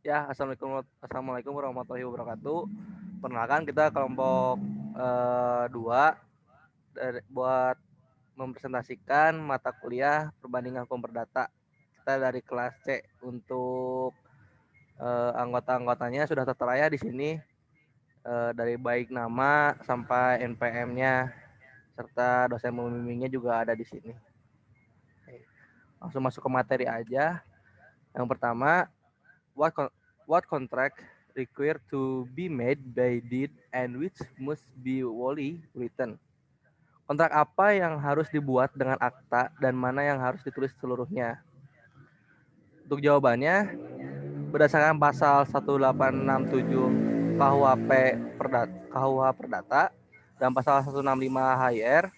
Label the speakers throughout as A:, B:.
A: Ya, Assalamualaikum warahmatullahi wabarakatuh. Perkenalkan kita kelompok 2 buat mempresentasikan mata kuliah perbandingan hukum perdata. Kita dari kelas C. Untuk anggota-anggotanya sudah tertera di sini, dari baik nama sampai NPM-nya serta dosen pembimbingnya juga ada di sini. Langsung masuk ke materi aja. Yang pertama, what what contract required to be made by deed and which must be wholly written. Kontrak apa yang harus dibuat dengan akta dan mana yang harus ditulis seluruhnya? Untuk jawabannya, berdasarkan pasal 1867 KUHP Perdata dan pasal 165 HIR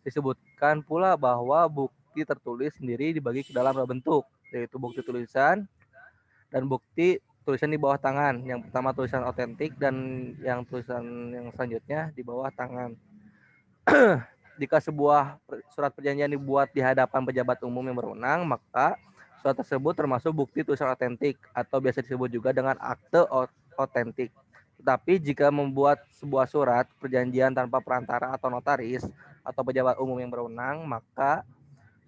A: disebutkan pula bahwa bukti tertulis sendiri dibagi ke dalam dua bentuk, yaitu bukti tulisan dan bukti tulisan di bawah tangan. Yang pertama tulisan otentik dan yang tulisan yang selanjutnya di bawah tangan. Jika sebuah surat perjanjian dibuat di hadapan pejabat umum yang berwenang, maka surat tersebut termasuk bukti tulisan otentik atau biasa disebut juga dengan akte otentik. Tetapi jika membuat sebuah surat perjanjian tanpa perantara atau notaris atau pejabat umum yang berwenang, maka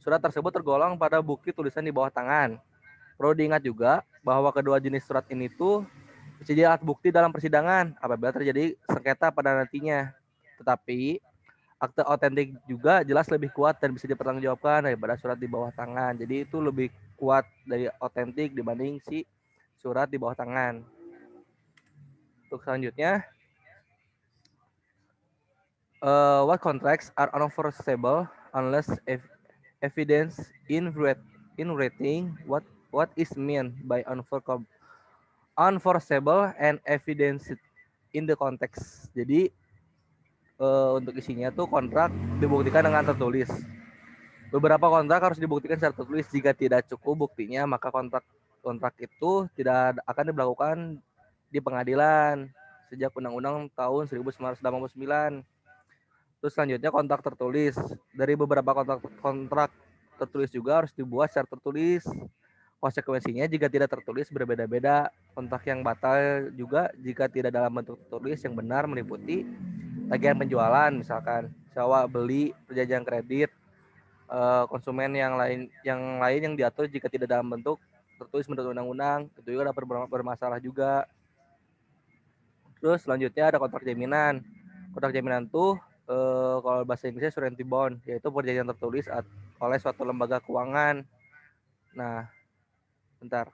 A: surat tersebut tergolong pada bukti tulisan di bawah tangan. Perlu diingat juga bahwa kedua jenis surat ini tuh bisa jadi alat bukti dalam persidangan apabila terjadi sengketa pada nantinya. Tetapi akte otentik juga jelas lebih kuat dan bisa dipertanggungjawabkan daripada surat di bawah tangan. Jadi itu lebih kuat dari otentik dibanding si surat di bawah tangan. Untuk selanjutnya, what contracts are unenforceable unless evidence in writing what is meant by unenforceable and evidence in the context. Jadi untuk isinya tuh kontrak dibuktikan dengan tertulis. Beberapa kontrak harus dibuktikan secara tertulis. Jika tidak cukup buktinya, maka kontrak itu tidak akan diberlakukan di pengadilan sejak Undang-Undang tahun 1989. Terus selanjutnya kontrak tertulis. Dari beberapa kontrak tertulis juga harus dibuat secara tertulis. Konsekuensinya jika tidak tertulis berbeda-beda. Kontrak yang batal juga jika tidak dalam bentuk tertulis yang benar meliputi tagihan penjualan, misalkan sewa beli, perjanjian kredit, konsumen yang lain yang diatur jika tidak dalam bentuk tertulis menurut undang-undang, itu juga dapat bermasalah juga. Terus selanjutnya ada kontrak jaminan. Kontrak jaminan tuh kalau bahasa Inggrisnya surety bond, yaitu perjanjian tertulis oleh suatu lembaga keuangan. Nah, bentar.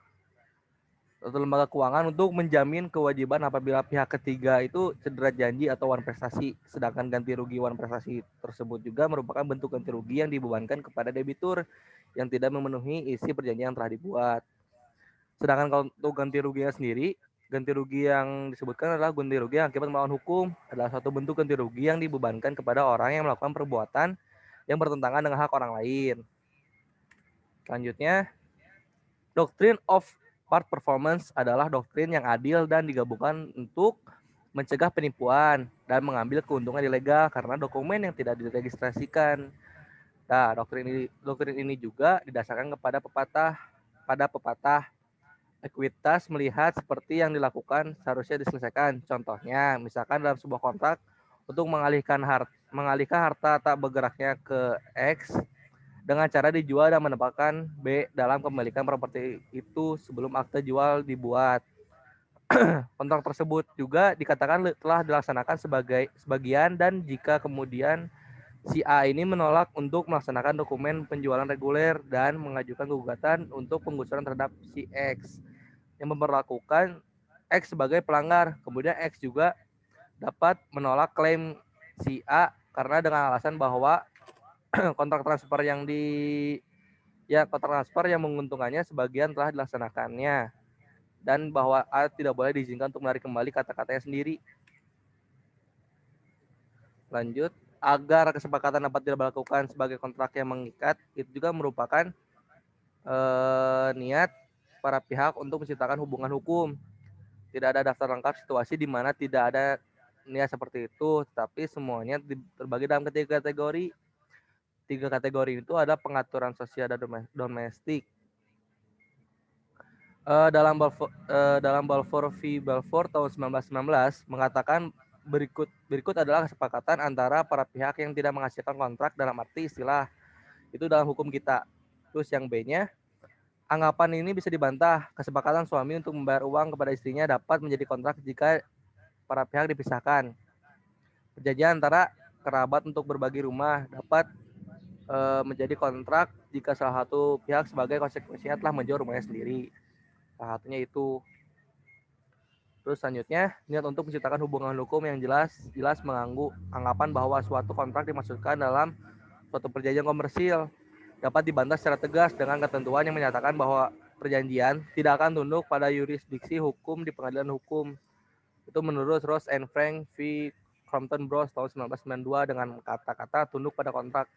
A: Suatu lembaga keuangan untuk menjamin kewajiban apabila pihak ketiga itu cedera janji atau wan prestasi. Sedangkan ganti rugi wan prestasi tersebut juga merupakan bentuk ganti rugi yang dibebankan kepada debitur yang tidak memenuhi isi perjanjian yang telah dibuat. Sedangkan kalau untuk ganti ruginya sendiri, ganti rugi yang disebutkan adalah ganti rugi yang akibat melawan hukum, adalah suatu bentuk ganti rugi yang dibebankan kepada orang yang melakukan perbuatan yang bertentangan dengan hak orang lain. Selanjutnya, Doctrine of part performance adalah doktrin yang adil dan digabungkan untuk mencegah penipuan dan mengambil keuntungan ilegal karena dokumen yang tidak diregistrasikan. Nah, doktrin ini juga didasarkan pada pepatah ekuitas melihat seperti yang dilakukan seharusnya diselesaikan. Contohnya, misalkan dalam sebuah kontrak untuk mengalihkan harta tak bergeraknya ke X dengan cara dijual dan menempatkan B dalam kepemilikan properti itu sebelum akte jual dibuat. Kontrak tersebut juga dikatakan telah dilaksanakan sebagian dan jika kemudian si A ini menolak untuk melaksanakan dokumen penjualan reguler dan mengajukan gugatan untuk penggusuran terhadap si X yang memperlakukan X sebagai pelanggar. Kemudian X juga dapat menolak klaim si A karena dengan alasan bahwa kontrak transfer kontrak transfer yang menguntungkannya sebagian telah dilaksanakannya dan bahwa A tidak boleh diizinkan untuk menarik kembali kata-katanya sendiri. Lanjut, agar kesepakatan dapat dilakukan sebagai kontrak yang mengikat, itu juga merupakan niat para pihak untuk menciptakan hubungan hukum. Tidak ada daftar lengkap situasi di mana tidak ada niat seperti itu, tetapi semuanya terbagi dalam ketiga kategori. Tiga kategori itu ada pengaturan sosial dan domestik, Dalam Balfour v. Balfour tahun 1919 mengatakan berikut adalah kesepakatan antara para pihak yang tidak menghasilkan kontrak dalam arti istilah itu dalam hukum kita. Terus yang B-nya, anggapan ini bisa dibantah. Kesepakatan suami untuk membayar uang kepada istrinya dapat menjadi kontrak jika para pihak dipisahkan. Perjanjian antara kerabat untuk berbagi rumah dapat menjadi kontrak jika salah satu pihak sebagai konsekuensinya telah menjual rumahnya sendiri. Salah satunya itu. Terus selanjutnya, niat untuk menciptakan hubungan hukum yang jelas mengganggu anggapan bahwa suatu kontrak dimaksudkan dalam suatu perjanjian komersil dapat dibantah secara tegas dengan ketentuan yang menyatakan bahwa perjanjian tidak akan tunduk pada yurisdiksi hukum di pengadilan hukum. Itu menurut Ross and Frank v. Crompton Bros tahun 1992 dengan kata-kata tunduk pada kontrak.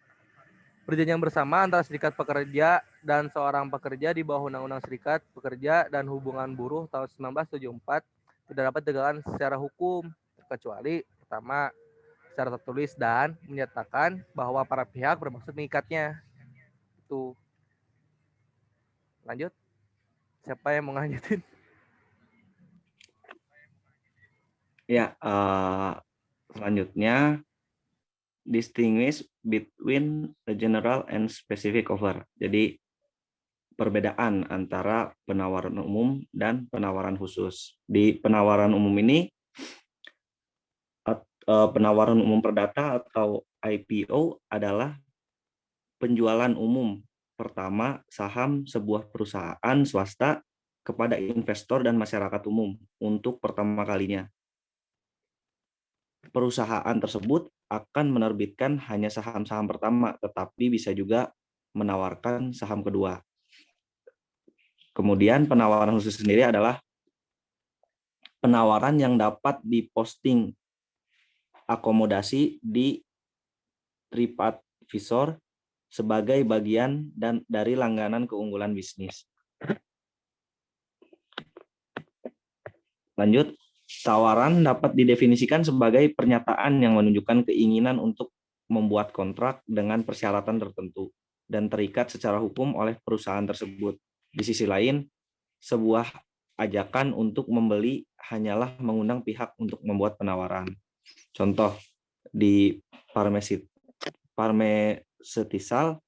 A: Perjanjian bersama antara serikat pekerja dan seorang pekerja di bawah Undang-Undang Serikat Pekerja dan Hubungan Buruh tahun 1974 tidak dapat ditegakkan secara hukum, kecuali pertama secara tertulis dan menyatakan bahwa para pihak bermaksud mengikatnya. Itu. Lanjut. Siapa yang mau lanjutin?
B: Ya, selanjutnya distinguish between the general and specific offer. Jadi perbedaan antara penawaran umum dan penawaran khusus. Di penawaran umum ini, penawaran umum perdata atau IPO adalah penjualan umum pertama saham sebuah perusahaan swasta kepada investor dan masyarakat umum untuk pertama kalinya. Perusahaan tersebut akan menerbitkan hanya saham-saham pertama, tetapi bisa juga menawarkan saham kedua. Kemudian penawaran khusus sendiri adalah penawaran yang dapat diposting akomodasi di TripAdvisor sebagai bagian dari langganan keunggulan bisnis. Lanjut, tawaran dapat didefinisikan sebagai pernyataan yang menunjukkan keinginan untuk membuat kontrak dengan persyaratan tertentu dan terikat secara hukum oleh perusahaan tersebut. Di sisi lain, sebuah ajakan untuk membeli hanyalah mengundang pihak untuk membuat penawaran. Contoh, di Pharmaceutical,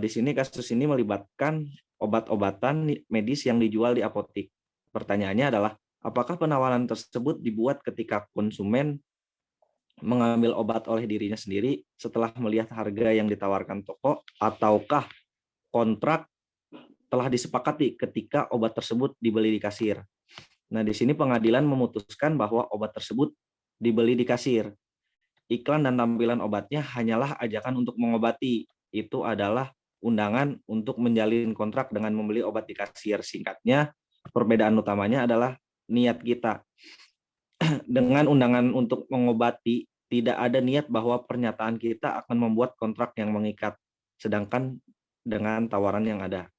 B: di sini kasus ini melibatkan obat-obatan medis yang dijual di apotik. Pertanyaannya adalah, apakah penawaran tersebut dibuat ketika konsumen mengambil obat oleh dirinya sendiri setelah melihat harga yang ditawarkan toko, ataukah kontrak telah disepakati ketika obat tersebut dibeli di kasir? Nah, di sini pengadilan memutuskan bahwa obat tersebut dibeli di kasir. Iklan dan tampilan obatnya hanyalah ajakan untuk mengobati. Itu adalah undangan untuk menjalin kontrak dengan membeli obat di kasir. Singkatnya, perbedaan utamanya adalah niat kita. Dengan undangan untuk mengobati, tidak ada niat bahwa pernyataan kita akan membuat kontrak yang mengikat. Sedangkan dengan tawaran yang ada.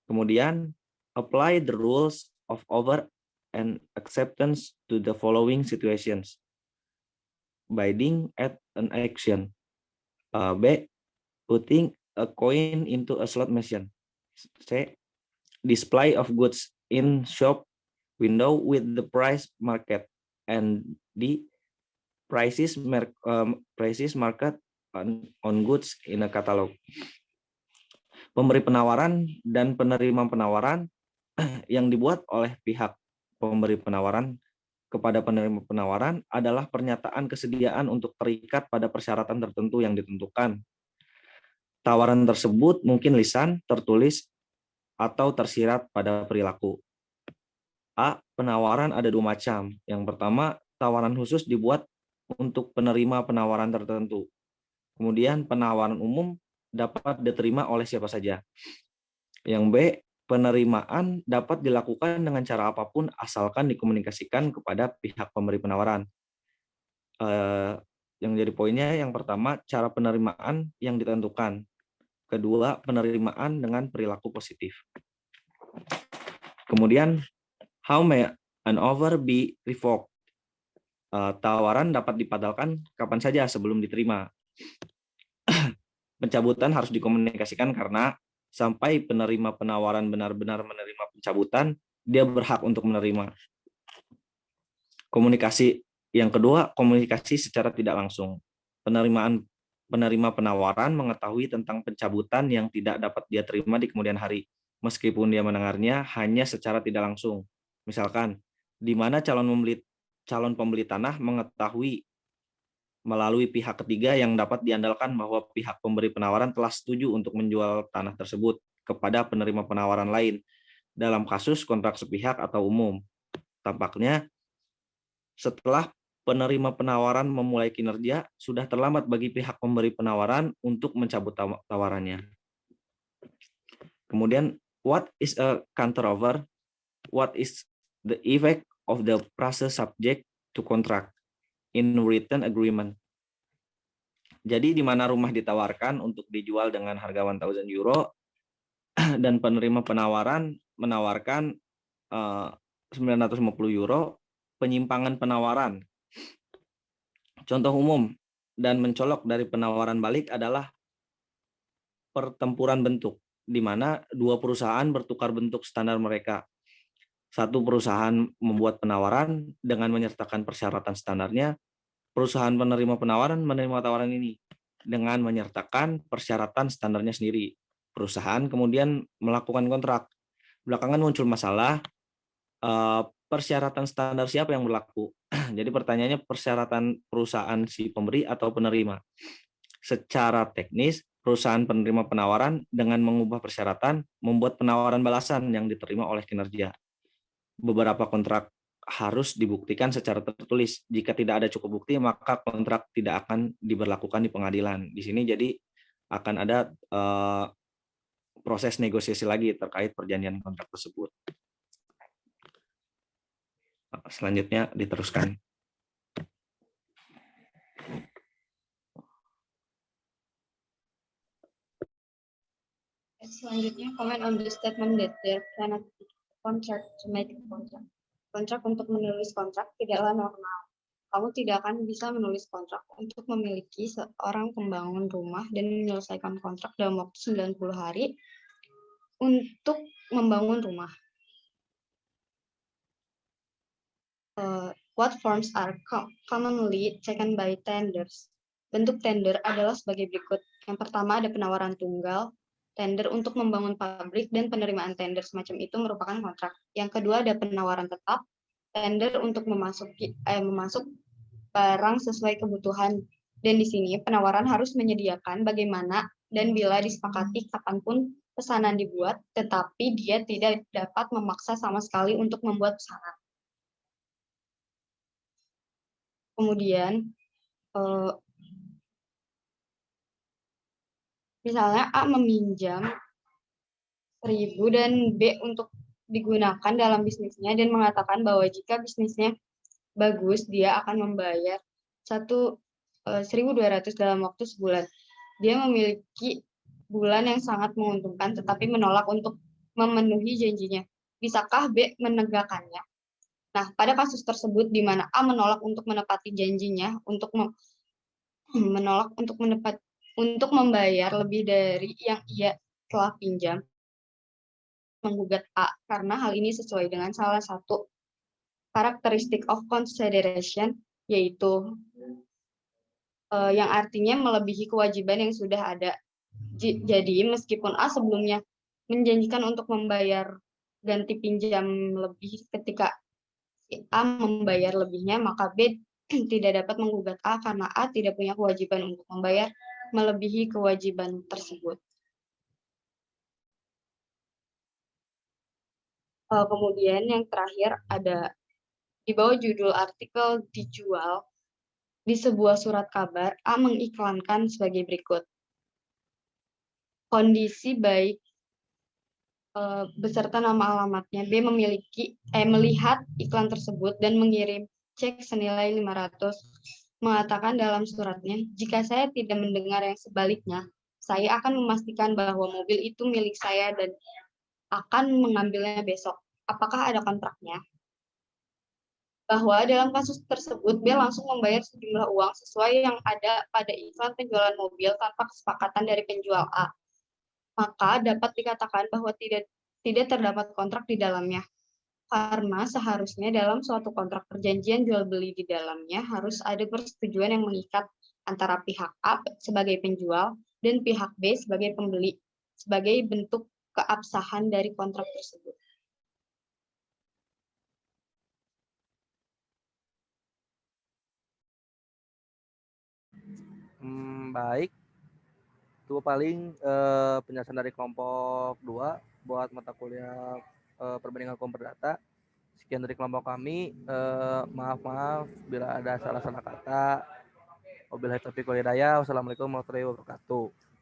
B: Kemudian, apply the rules of offer and acceptance to the following situations. Bidding at an auction. B. Putting a coin into a slot machine. C. Display of goods in shop window with the price market. And D. Prices market on goods in a catalog. Pemberi penawaran dan penerima penawaran yang dibuat oleh pihak pemberi penawaran kepada penerima penawaran adalah pernyataan kesediaan untuk terikat pada persyaratan tertentu yang ditentukan. Tawaran tersebut mungkin lisan, tertulis, atau tersirat pada perilaku. A. Penawaran ada dua macam. Yang pertama, tawaran khusus dibuat untuk penerima penawaran tertentu. Kemudian penawaran umum dapat diterima oleh siapa saja. Yang B. Penerimaan dapat dilakukan dengan cara apapun asalkan dikomunikasikan kepada pihak pemberi penawaran. Yang jadi poinnya, yang pertama, cara penerimaan yang ditentukan. Kedua, penerimaan dengan perilaku positif. Kemudian, how may an offer be revoked? Tawaran dapat dibatalkan kapan saja sebelum diterima. Pencabutan harus dikomunikasikan karena sampai penerima penawaran benar-benar menerima pencabutan, dia berhak untuk menerima. Komunikasi yang kedua, komunikasi secara tidak langsung. Penerima penawaran mengetahui tentang pencabutan yang tidak dapat dia terima di kemudian hari, meskipun dia mendengarnya hanya secara tidak langsung. Misalkan, di mana calon pembeli tanah mengetahui melalui pihak ketiga yang dapat diandalkan bahwa pihak pemberi penawaran telah setuju untuk menjual tanah tersebut kepada penerima penawaran lain dalam kasus kontrak sepihak atau umum. Tampaknya setelah penerima penawaran memulai kinerja, sudah terlambat bagi pihak pemberi penawaran untuk mencabut tawarannya. Kemudian, what is a counteroffer? What is the effect of the process subject to contract in written agreement? Jadi di mana rumah ditawarkan untuk dijual dengan harga 1.000 euro dan penerima penawaran menawarkan 950 euro, penyimpangan penawaran. Contoh umum dan mencolok dari penawaran balik adalah pertempuran bentuk, di mana dua perusahaan bertukar bentuk standar mereka. Satu perusahaan membuat penawaran dengan menyertakan persyaratan standarnya, perusahaan penerima penawaran menerima tawaran ini dengan menyertakan persyaratan standarnya sendiri. Perusahaan kemudian melakukan kontrak. Belakangan muncul masalah, persyaratan standar siapa yang berlaku? Jadi pertanyaannya persyaratan perusahaan si pemberi atau penerima. Secara teknis, perusahaan penerima penawaran dengan mengubah persyaratan membuat penawaran balasan yang diterima oleh kinerja. Beberapa kontrak harus dibuktikan secara tertulis. Jika tidak ada cukup bukti, maka kontrak tidak akan diberlakukan di pengadilan. Di sini jadi akan ada proses negosiasi lagi terkait perjanjian kontrak tersebut. Selanjutnya diteruskan.
C: Selanjutnya, comment on the statement that there cannot be contract to make a contract. Kontrak untuk menulis kontrak tidaklah normal. Kamu tidak akan bisa menulis kontrak untuk memiliki seorang pembangun rumah dan menyelesaikan kontrak dalam waktu 90 hari untuk membangun rumah. What forms are commonly taken by tenders? Bentuk tender adalah sebagai berikut. Yang pertama ada penawaran tunggal, tender untuk membangun pabrik, dan penerimaan tender semacam itu merupakan kontrak. Yang kedua ada penawaran tetap, tender untuk masuk barang sesuai kebutuhan. Dan di sini penawaran harus menyediakan bagaimana dan bila disepakati kapanpun pesanan dibuat, tetapi dia tidak dapat memaksa sama sekali untuk membuat pesanan. Kemudian, misalnya A meminjam 1.000 dan B untuk digunakan dalam bisnisnya dan mengatakan bahwa jika bisnisnya bagus, dia akan membayar 1.200 dalam waktu sebulan. Dia memiliki bulan yang sangat menguntungkan tetapi menolak untuk memenuhi janjinya. Bisakah B menegakkannya? Nah, pada kasus tersebut di mana A menolak untuk menepati janjinya untuk membayar lebih dari yang ia telah pinjam, menggugat A karena hal ini sesuai dengan salah satu karakteristik of consideration, yaitu yang artinya melebihi kewajiban yang sudah ada. Jadi meskipun A sebelumnya menjanjikan untuk membayar ganti pinjam lebih ketika A membayar lebihnya, maka B tidak dapat menggugat A karena A tidak punya kewajiban untuk membayar melebihi kewajiban tersebut. Kemudian yang terakhir ada di bawah judul artikel dijual, di sebuah surat kabar A mengiklankan sebagai berikut. Kondisi baik beserta nama alamatnya. B melihat iklan tersebut dan mengirim cek senilai 500, mengatakan dalam suratnya, jika saya tidak mendengar yang sebaliknya, saya akan memastikan bahwa mobil itu milik saya dan akan mengambilnya besok. Apakah ada kontraknya? Bahwa dalam kasus tersebut, B langsung membayar sejumlah uang sesuai yang ada pada iklan penjualan mobil tanpa kesepakatan dari penjual A. maka dapat dikatakan bahwa tidak terdapat kontrak di dalamnya. Karena seharusnya dalam suatu kontrak perjanjian jual beli di dalamnya harus ada persetujuan yang mengikat antara pihak A sebagai penjual dan pihak B sebagai pembeli sebagai bentuk keabsahan dari kontrak tersebut.
A: Baik. Itu paling penjelasan dari kelompok 2 buat mata kuliah perbandingan hukum perdata. Sekian dari kelompok kami. Maaf bila ada salah kata. Wabillahi taufiq wal hidayah. Wassalamualaikum warahmatullahi wabarakatuh.